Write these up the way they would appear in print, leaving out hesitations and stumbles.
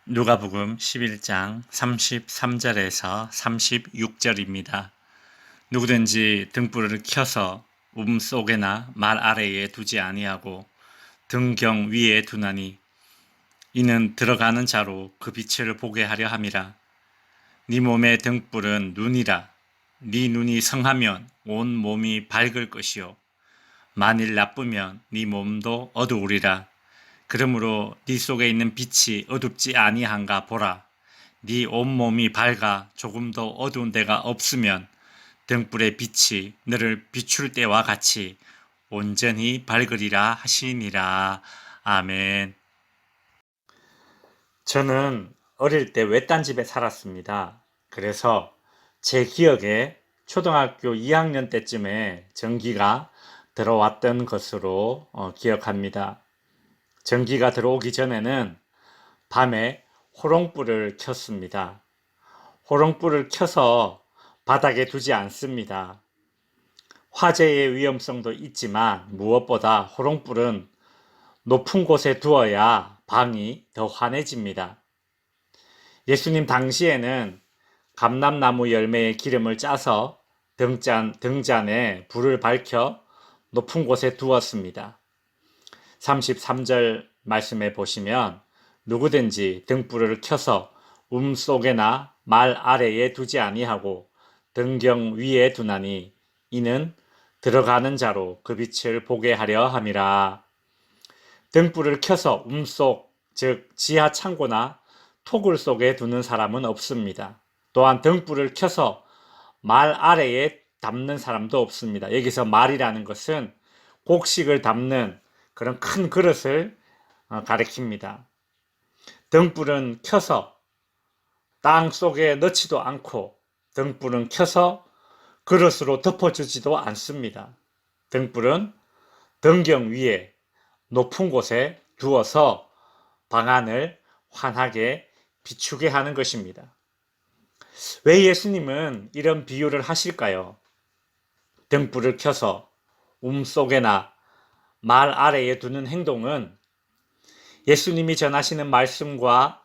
누가복음 11장 33절에서 36절입니다. 누구든지 등불을 켜서 속에나 말 아래에 두지 아니하고 등경 위에 두나니 이는 들어가는 자로 그 빛을 보게 하려 함이라. 네 몸의 등불은 눈이라. 네 눈이 성하면 온 몸이 밝을 것이요 만일 나쁘면 네 몸도 어두우리라. 그러므로 네 속에 있는 빛이 어둡지 아니한가 보라. 네 온몸이 밝아 조금도 어두운 데가 없으면 등불의 빛이 너를 비출 때와 같이 온전히 밝으리라 하시니라. 아멘. 저는 어릴 때 외딴 집에 살았습니다. 그래서 제 기억에 초등학교 2학년 때쯤에 전기가 들어왔던 것으로 기억합니다. 전기가 들어오기 전에는 밤에 호롱불을 켰습니다. 호롱불을 켜서 바닥에 두지 않습니다. 화재의 위험성도 있지만 무엇보다 호롱불은 높은 곳에 두어야 방이 더 환해집니다. 예수님 당시에는 감람나무 열매에 기름을 짜서 등잔에 불을 밝혀 높은 곳에 두었습니다. 33절 말씀에 보시면 누구든지 등불을 켜서 속에나 말 아래에 두지 아니하고 등경 위에 두나니 이는 들어가는 자로 그 빛을 보게 하려 함이라. 등불을 켜서 속, 즉 지하 창고나 토굴 속에 두는 사람은 없습니다. 또한 등불을 켜서 말 아래에 담는 사람도 없습니다. 여기서 말이라는 것은 곡식을 담는 그런 큰 그릇을 가리킵니다. 등불은 켜서 땅 속에 넣지도 않고 등불은 켜서 그릇으로 덮어주지도 않습니다. 등불은 등경 위에 높은 곳에 두어서 방안을 환하게 비추게 하는 것입니다. 왜 예수님은 이런 비유를 하실까요? 등불을 켜서 속에나 말 아래에 두는 행동은 예수님이 전하시는 말씀과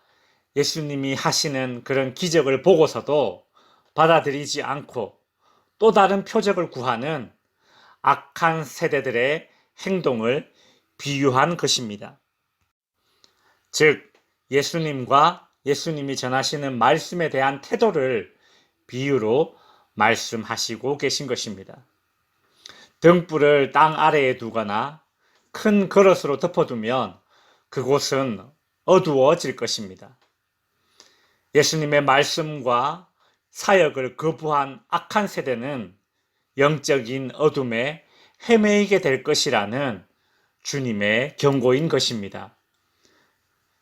예수님이 하시는 그런 기적을 보고서도 받아들이지 않고 또 다른 표적을 구하는 악한 세대들의 행동을 비유한 것입니다. 즉, 예수님과 예수님이 전하시는 말씀에 대한 태도를 비유로 말씀하시고 계신 것입니다. 등불을 땅 아래에 두거나 큰 그릇으로 덮어두면 그곳은 어두워질 것입니다. 예수님의 말씀과 사역을 거부한 악한 세대는 영적인 어둠에 헤매이게 될 것이라는 주님의 경고인 것입니다.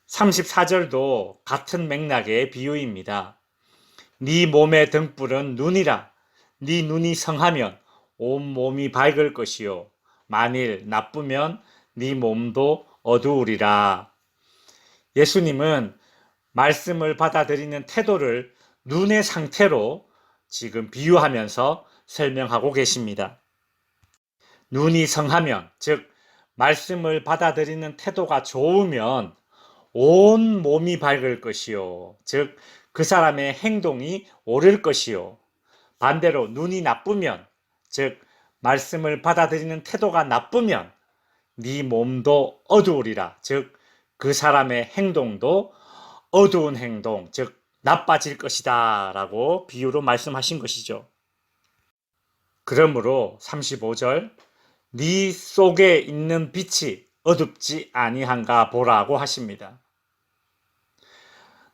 34절도 같은 맥락의 비유입니다. 네 몸의 등불은 눈이라. 네 눈이 성하면 온 몸이 밝을 것이요 만일 나쁘면 네 몸도 어두우리라. 예수님은 말씀을 받아들이는 태도를 눈의 상태로 지금 비유하면서 설명하고 계십니다. 눈이 성하면, 즉 말씀을 받아들이는 태도가 좋으면 온 몸이 밝을 것이요, 즉 그 사람의 행동이 옳을 것이요, 반대로 눈이 나쁘면, 즉 말씀을 받아들이는 태도가 나쁘면 네 몸도 어두우리라. 즉 그 사람의 행동도 어두운 행동, 즉 나빠질 것이다 라고 비유로 말씀하신 것이죠. 그러므로 35절 네 속에 있는 빛이 어둡지 아니한가 보라고 하십니다.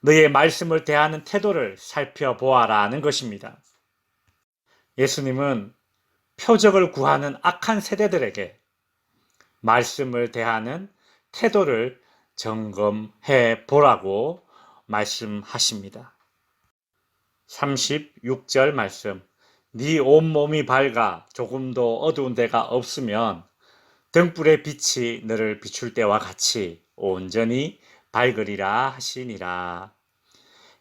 너의 말씀을 대하는 태도를 살펴보아라는 것입니다. 예수님은 표적을 구하는 악한 세대들에게 말씀을 대하는 태도를 점검해 보라고 말씀하십니다. 36절 말씀. 네 온몸이 밝아 조금도 어두운 데가 없으면 등불의 빛이 너를 비출 때와 같이 온전히 밝으리라 하시니라.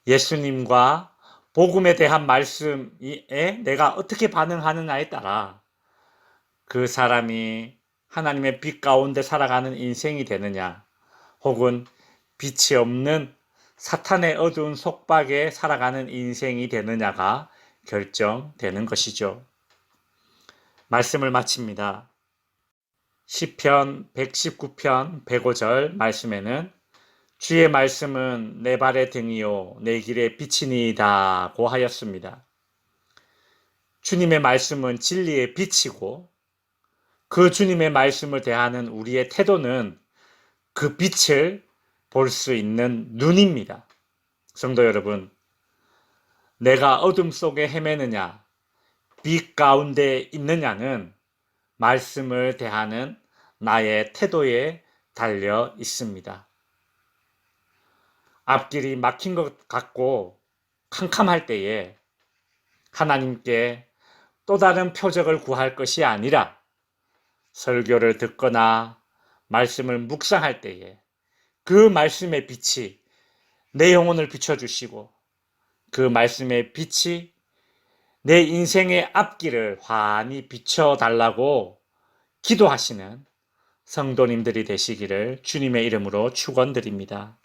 예수님과 복음에 대한 말씀에 내가 어떻게 반응하느냐에 따라 그 사람이 하나님의 빛 가운데 살아가는 인생이 되느냐, 혹은 빛이 없는 사탄의 어두운 속박에 살아가는 인생이 되느냐가 결정되는 것이죠. 말씀을 마칩니다. 시편 119편 105절 말씀에는 주의 말씀은 내 발의 등이요 내 길의 빛이니이다고 하였습니다. 주님의 말씀은 진리의 빛이고 그 주님의 말씀을 대하는 우리의 태도는 그 빛을 볼 수 있는 눈입니다. 성도 여러분, 내가 어둠 속에 헤매느냐, 빛 가운데 있느냐는 말씀을 대하는 나의 태도에 달려 있습니다. 앞길이 막힌 것 같고 캄캄할 때에 하나님께 또 다른 표적을 구할 것이 아니라 설교를 듣거나 말씀을 묵상할 때에 그 말씀의 빛이 내 영혼을 비춰주시고 그 말씀의 빛이 내 인생의 앞길을 환히 비춰달라고 기도하시는 성도님들이 되시기를 주님의 이름으로 축원드립니다.